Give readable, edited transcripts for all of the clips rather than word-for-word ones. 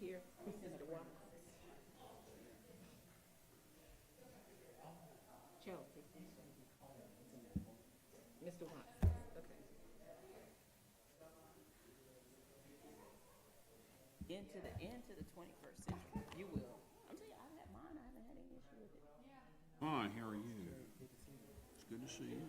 here, Mr. Watts? Chelsea. Mr. Watts, okay. Into the 21st century, you will. I'm telling you, I've had mine, I haven't had any issue with it. Hi, how are you? It's good to see you.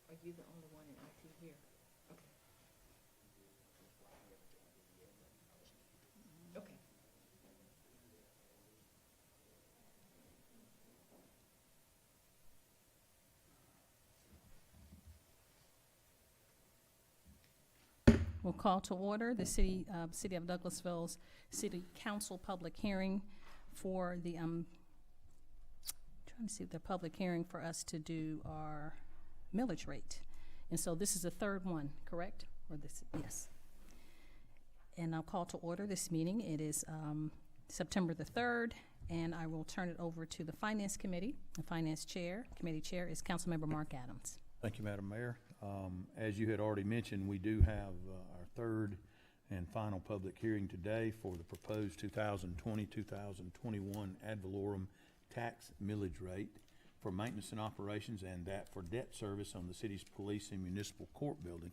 Are you the only one in IT here? Okay. Okay. We'll call to order the City of Douglasville's City Council public hearing for the, trying to see the public hearing for us to do our millage rate. And so this is the third one, correct? Or this, yes. And I'll call to order this meeting. It is September the 3rd, and I will turn it over to the Finance Committee. The Finance Chair, Committee Chair is Councilmember Mark Adams. Thank you, Madam Mayor. As you had already mentioned, we do have our third and final public hearing today for the proposed 2020-2021 ad valorem tax millage rate for maintenance and operations, and that for debt service on the city's police and municipal court building.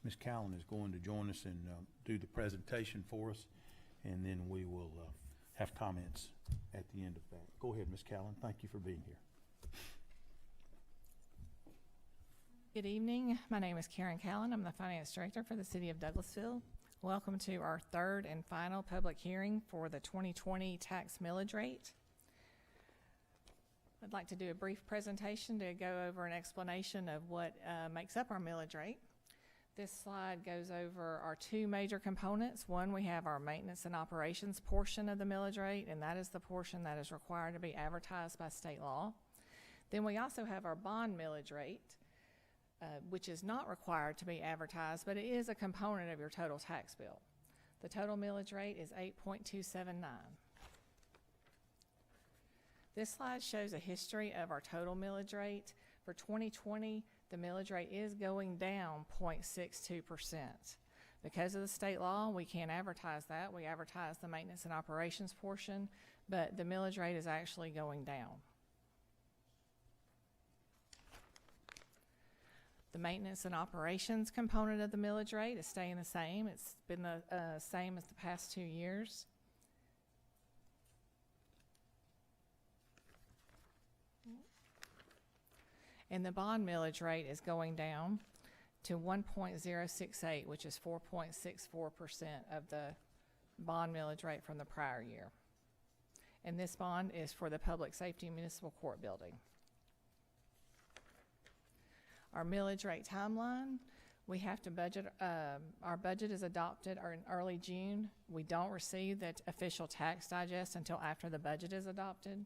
Ms. Callan is going to join us and do the presentation for us, and then we will have comments at the end of that. Go ahead, Ms. Callan. Thank you for being here. Good evening. My name is Karin Callan. I'm the Finance Director for the City of Douglasville. Welcome to our third and final public hearing for the 2020 tax millage rate. I'd like to do a brief presentation to go over an explanation of what makes up our millage rate. This slide goes over our two major components. One, we have our maintenance and operations portion of the millage rate, and that is the portion that is required to be advertised by state law. Then we also have our bond millage rate, which is not required to be advertised, but it is a component of your total tax bill. The total millage rate is 8.279. This slide shows a history of our total millage rate. For 2020, the millage rate is going down 0.62%. Because of the state law, we can't advertise that. We advertise the maintenance and operations portion, but the millage rate is actually going down. The maintenance and operations component of the millage rate is staying the same. It's been the same as the past 2 years. And the bond millage rate is going down to 1.068, which is 4.64% of the bond millage rate from the prior year. And this bond is for the Public Safety Municipal Court building. Our millage rate timeline, we have to budget, our budget is adopted in early June. We don't receive the official tax digest until after the budget is adopted.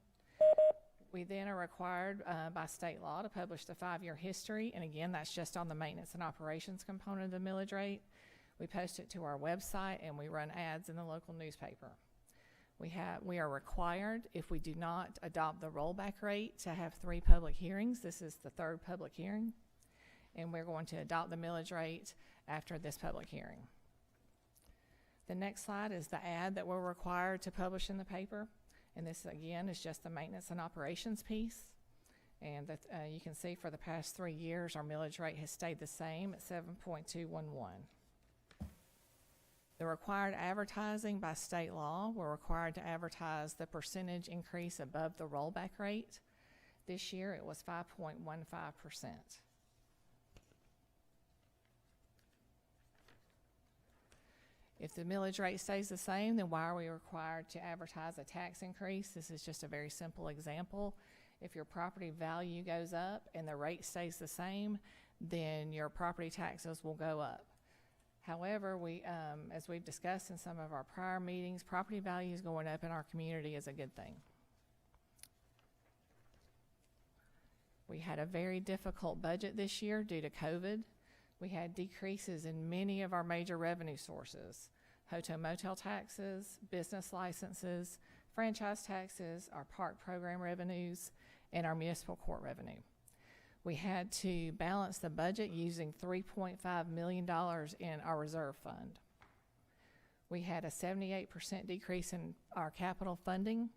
We then are required by state law to publish the 5-year history, and again, that's just on the maintenance and operations component of the millage rate. We post it to our website, and we run ads in the local newspaper. We are required, if we do not adopt the rollback rate, to have 3 public hearings. This is the 3rd public hearing, and we're going to adopt the millage rate after this public hearing. The next slide is the ad that we're required to publish in the paper. And this, again, is just the maintenance and operations piece. And that you can see for the past 3 years, our millage rate has stayed the same at 7.211. The required advertising by state law, we're required to advertise the percentage increase above the rollback rate. This year, it was 5.15%. If the millage rate stays the same, then why are we required to advertise a tax increase? This is just a very simple example. If your property value goes up and the rate stays the same, then your property taxes will go up. However, as we've discussed in some of our prior meetings, property values going up in our community is a good thing. We had a very difficult budget this year due to COVID. We had decreases in many of our major revenue sources: hotel motel taxes, business licenses, franchise taxes, our park program revenues, and our municipal court revenue. We had to balance the budget using $3.5 million in our reserve fund. We had a 78% decrease in our capital funding.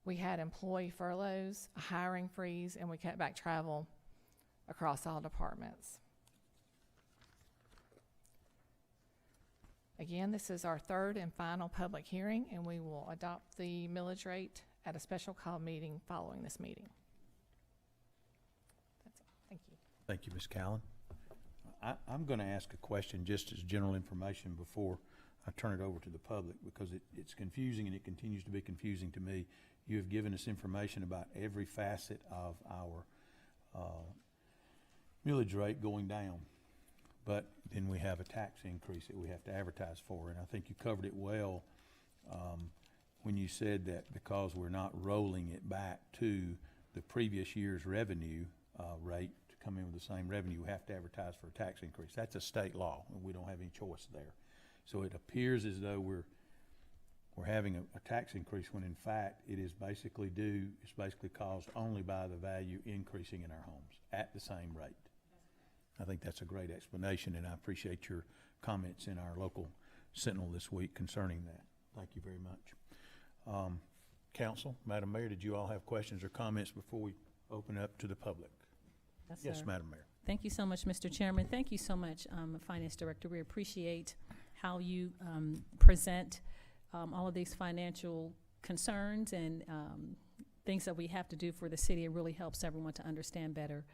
We had employee furloughs, a hiring freeze, and we cut back travel across all departments. Again, this is our third and final public hearing, and we will adopt the millage rate at a special call meeting following this meeting. That's it. Thank you. Thank you, Ms. Callan. I'm going to ask a question just as general information before I turn it over to the public, because it's confusing, and it continues to be confusing to me. You have given us information about every facet of our millage rate going down, but then we have a tax increase that we have to advertise for, and I think you covered it well when you said that because we're not rolling it back to the previous year's revenue rate to come in with the same revenue, we have to advertise for a tax increase. That's a state law, and we don't have any choice there. So it appears as though we're having a tax increase when in fact it's basically caused only by the value increasing in our homes at the same rate. I think that's a great explanation, and I appreciate your comments in our local Sentinel this week concerning that. Thank you very much. Council, Madam Mayor, did you all have questions or comments before we open up to the public? Yes, sir. Madam Mayor. Thank you so much, Mr. Chairman. Thank you so much, Finance Director. We appreciate how you present all of these financial concerns and things that we have to do for the city. It really helps everyone to understand better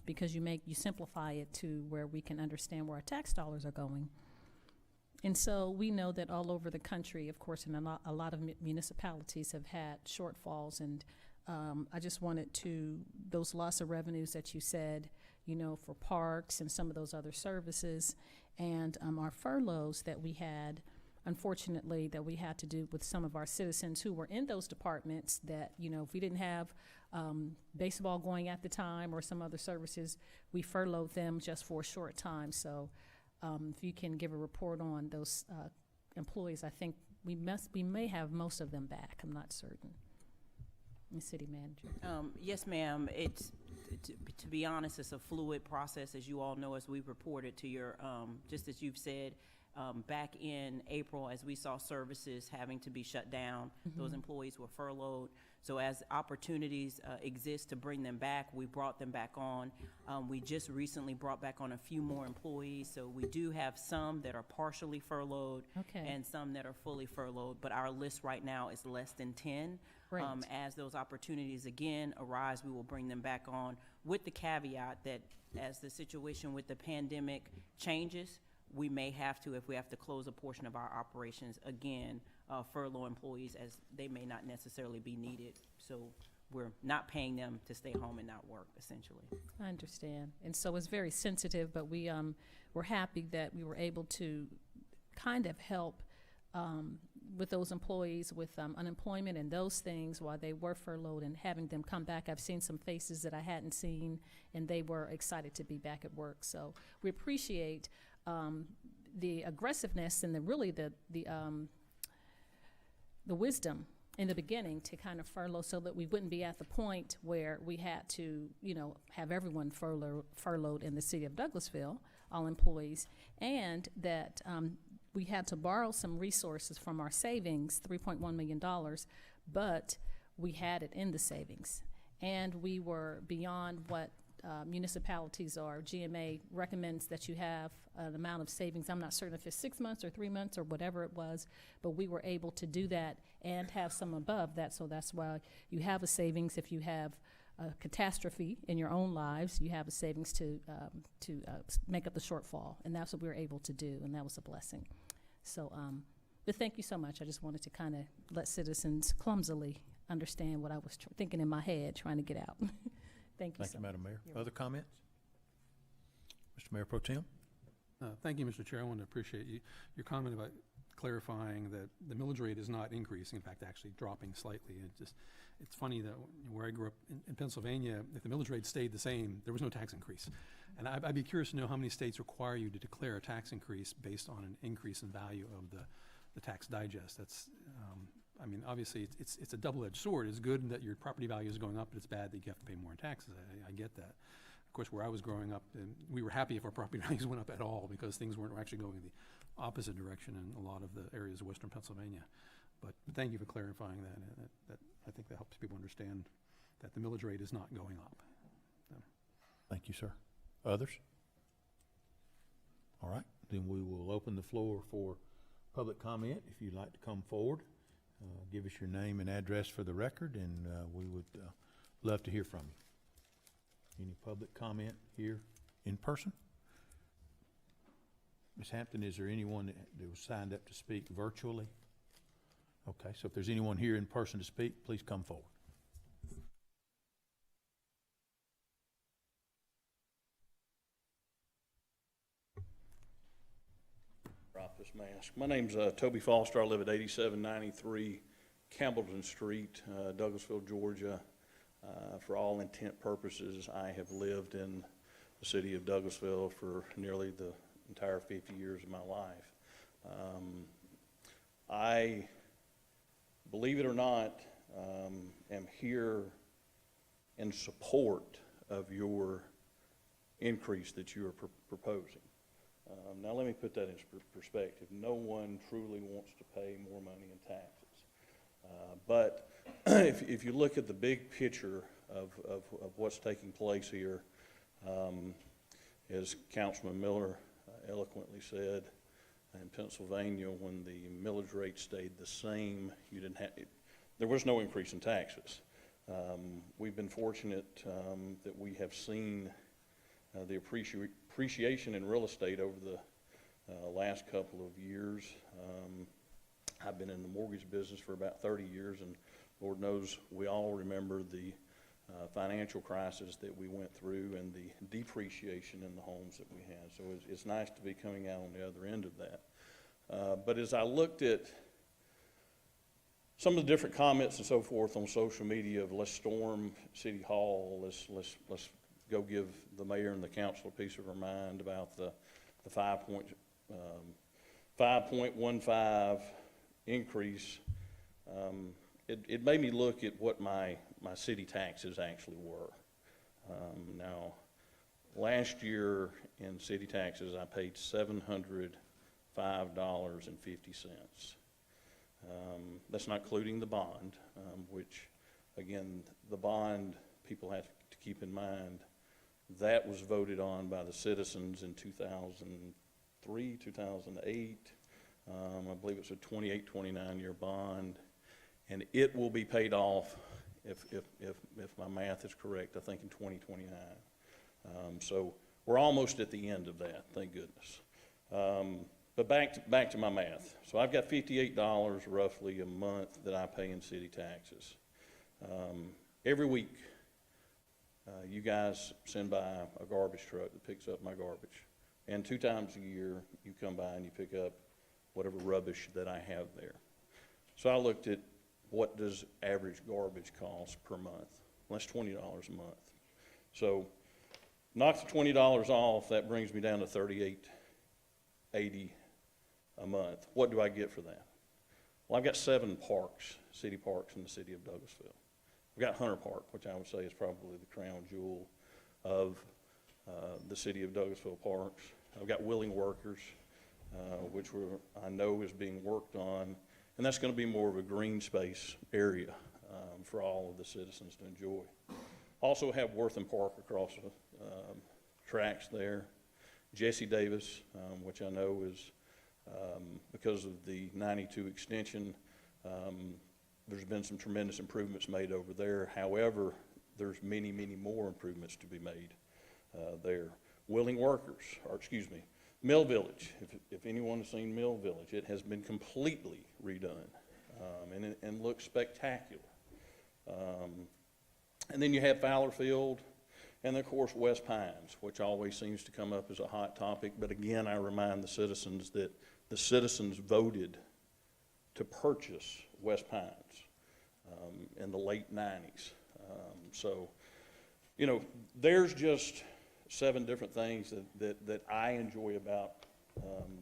because you simplify it to where we can understand where our tax dollars are going. And so we know that all over the country, of course, and a lot of municipalities have had shortfalls, and I just wanted to, those loss of revenues that you said, you know, for parks and some of those other services, and our furloughs that we had, unfortunately, that we had to do with some of our citizens who were in those departments that, you know, if we didn't have baseball going at the time or some other services, we furloughed them just for a short time. So if you can give a report on those employees, I think we may have most of them back. I'm not certain. The city manager. Yes, ma'am. It's to be honest, it's a fluid process, as you all know, as we've reported to your, just as you've said, back in April, as we saw services having to be shut down, those employees were furloughed. So as opportunities exist to bring them back, we brought them back on. We just recently brought back on a few more employees. So we do have some that are partially furloughed and some that are fully furloughed. But our list right now is less than 10. As those opportunities again arise, we will bring them back on, with the caveat that as the situation with the pandemic changes, we may have to, if we have to close a portion of our operations again, furlough employees, as they may not necessarily be needed. So we're not paying them to stay home and not work, essentially. I understand. And so it's very sensitive, but we we're happy that we were able to kind of help with those employees with unemployment and those things while they were furloughed, and having them come back. I've seen some faces that I hadn't seen, and they were excited to be back at work. So we appreciate the aggressiveness and the wisdom in the beginning to kind of furlough, so that we wouldn't be at the point where we had to, you know, have everyone furloughed in the city of Douglasville, all employees, and that we had to borrow some resources from our savings, $3.1 million, but we had it in the savings. And we were beyond what municipalities are. GMA recommends that you have an amount of savings. I'm not certain if it's 6 months or 3 months or whatever it was, but we were able to do that and have some above that. So that's why you have a savings. If you have a catastrophe in your own lives, you have a savings to make up the shortfall, and that's what we were able to do, and that was a blessing. So, but thank you so much. I just wanted to kind of let citizens clumsily understand what I was thinking in my head, trying to get out. Thank you. Thank you, Madam Mayor. Other comments? Mr. Mayor Pro Tem? Thank you, Mr. Chair. I want to appreciate your comment about clarifying that the millage rate is not increasing, in fact, actually dropping slightly. It's funny that where I grew up in Pennsylvania, if the millage rate stayed the same, there was no tax increase. And I'd be curious to know how many states require you to declare a tax increase based on an increase in value of the tax digest. That's, I mean, obviously, it's a double-edged sword. It's good that your property value is going up, but it's bad that you have to pay more in taxes. I get that. Of course, where I was growing up, we were happy if our property values went up at all because things weren't actually going the opposite direction in a lot of the areas of western Pennsylvania. But thank you for clarifying that. I think that helps people understand that the millage rate is not going up. Thank you, sir. Others? All right, then we will open the floor for public comment. If you'd like to come forward, give us your name and address for the record, and we would love to hear from you. Any public comment here in person? Ms. Hampton, is there anyone that was signed up to speak virtually? Okay, so if there's anyone here in person to speak, please come forward. Drop this mask. My name's Toby Foster. I live at 8793 Campbellton Street, Douglasville, Georgia. For all intent purposes, I have lived in the city of Douglasville for nearly the entire 50 years of my life. I, believe it or not, am here in support of your increase that you are proposing. Now let me put that in perspective. No one truly wants to pay more money in taxes. But if you look at the big picture of what's taking place here, as Councilman Miller eloquently said, in Pennsylvania, when the millage rate stayed the same, there was no increase in taxes. We've been fortunate that we have seen the appreciation in real estate over the last couple of years. I've been in the mortgage business for about 30 years, and Lord knows we all remember the financial crisis that we went through and the depreciation in the homes that we had. So it's nice to be coming out on the other end of that. But as I looked at some of the different comments and so forth on social media of let's storm City Hall, let's go give the mayor and the council a piece of our mind about the 5.15 increase, it made me look at what my city taxes actually were. Now, last year in city taxes, I paid $705.50. That's not including the bond, which, again, the bond, people have to keep in mind, that was voted on by the citizens in 2003, 2008. I believe it's a 28, 29-year bond, and it will be paid off, if my math is correct, I think in 2029. So we're almost at the end of that, thank goodness. But back to my math. So I've got $58 roughly a month that I pay in city taxes. Every week, you guys send by a garbage truck that picks up my garbage. And 2 times a year, you come by and you pick up whatever rubbish that I have there. So I looked at what does average garbage cost per month. Well, that's $20 a month. So knock the $20 off, that brings me down to $38.80 a month. What do I get for that? Well, I've got 7 parks, city parks in the city of Douglasville. I've got Hunter Park, which I would say is probably the crown jewel of the city of Douglasville parks. I've got Willing Workers, which I know is being worked on, and that's going to be more of a green space area for all of the citizens to enjoy. Also have Wortham Park across the tracks there. Jesse Davis, which I know is, because of the 92 extension, there's been some tremendous improvements made over there. However, there's many, many more improvements to be made there. Willing Workers, or excuse me, Mill Village. If anyone has seen Mill Village, it has been completely redone and looks spectacular. And then you have Fowler Field, And then, of course, West Pines, which always seems to come up as a hot topic. But again, I remind the citizens that the citizens voted to purchase West Pines in the late 90s. So, you know, there's just 7 different things that I enjoy about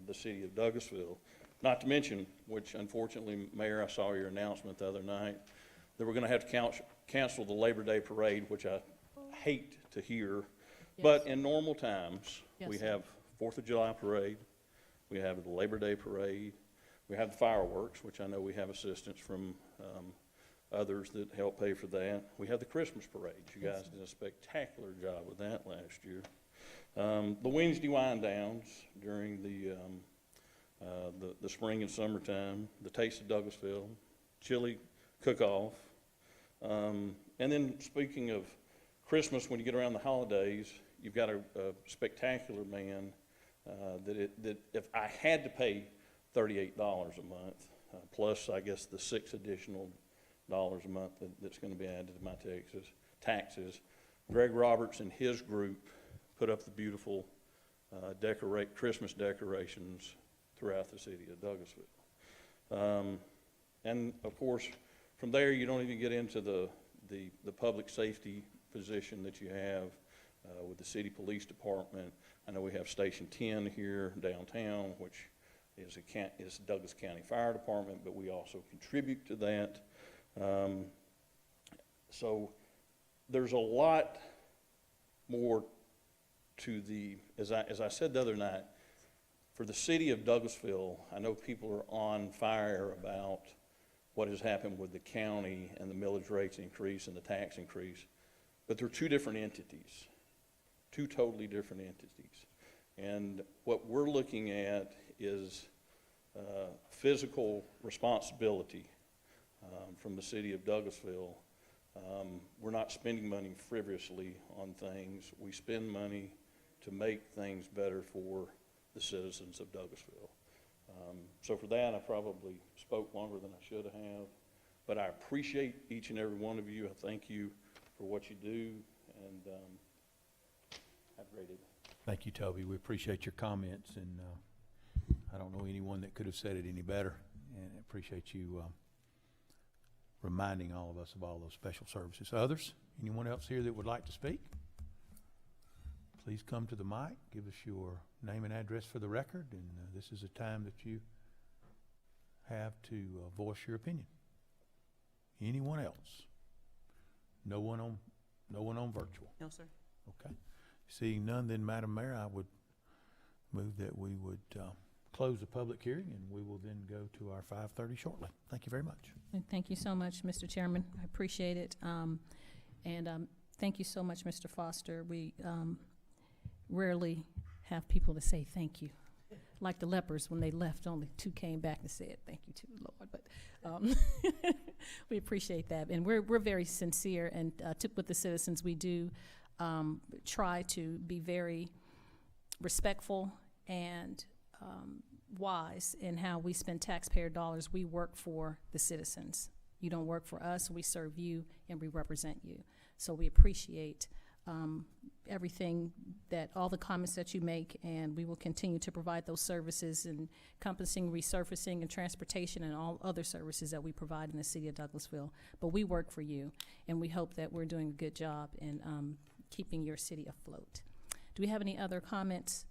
the city of Douglasville. Not to mention, which unfortunately, Mayor, I saw your announcement the other night, that we're going to have to cancel the Labor Day parade, which I hate to hear. But in normal times, we have 4th of July parade, we have the Labor Day parade, we have the fireworks, which I know we have assistance from others that help pay for that. We have the Christmas parade. You guys did a spectacular job with that last year. The Wednesday wind downs during the spring and summertime, the Taste of Douglasville, chili cook-off. And then speaking of Christmas, when you get around the holidays, you've got a spectacular band that if I had to pay $38 a month, plus I guess the $6 additional a month that's going to be added to my taxes, Greg Roberts and his group put up the beautiful Christmas decorations throughout the city of Douglasville. And of course, from there, you don't even get into the public safety position that you have with the city police department. I know we have Station 10 here downtown, which is Douglas County Fire Department, but we also contribute to that. So there's a lot more to as I said the other night, for the city of Douglasville, I know people are on fire about what has happened with the county and the millage rates increase and the tax increase, but they're 2 different entities, 2 totally different entities. And what we're looking at is physical responsibility from the city of Douglasville. We're not spending money frivolously on things. We spend money to make things better for the citizens of Douglasville. So for that, I probably spoke longer than I should have, but I appreciate each and every one of you. I thank you for what you do, and have a great evening. Thank you, Toby. We appreciate your comments, and I don't know anyone that could have said it any better, and I appreciate you reminding all of us of all those special services. Others? Anyone else here that would like to speak? Please come to the mic, give us your name and address for the record, and this is a time that you have to voice your opinion. Anyone else? No one on virtual? No, sir. Okay. Seeing none, then, Madam Mayor, I would move that we would close the public hearing, and we will then go to our 5:30 shortly. Thank you very much. And thank you so much, Mr. Chairman. I appreciate it. Thank you so much, Mr. Foster. We rarely have people to say thank you. Like the lepers, when they left, only 2 came back and said thank you to the Lord. But we appreciate that, and we're very sincere. And with the citizens, we do try to be very respectful and wise in how we spend taxpayer dollars. We work for the citizens. You don't work for us. We serve you, and we represent you. So we appreciate everything all the comments that you make, and we will continue to provide those services, encompassing resurfacing and transportation and all other services that we provide in the city of Douglasville. But we work for you, and we hope that we're doing a good job in keeping your city afloat. Do we have any other comments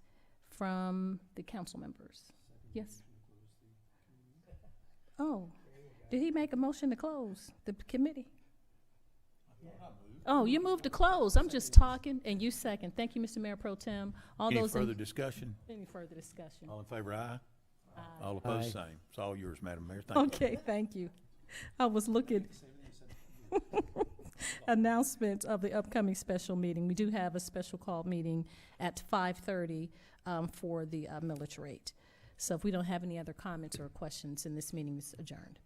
from the council members? Yes? Oh, did he make a motion to close the committee? Oh, you moved to close. I'm just talking, and you second. Thank you, Mr. Mayor Pro Tem. Any further discussion? Any further discussion? All in favor, aye? Aye. All opposed, same. It's all yours, Madam Mayor. Thank you. Okay, thank you. I was looking. Announcement of the upcoming special meeting. We do have a special call meeting at 5:30 for the millage rate. So if we don't have any other comments or questions, then this meeting is adjourned.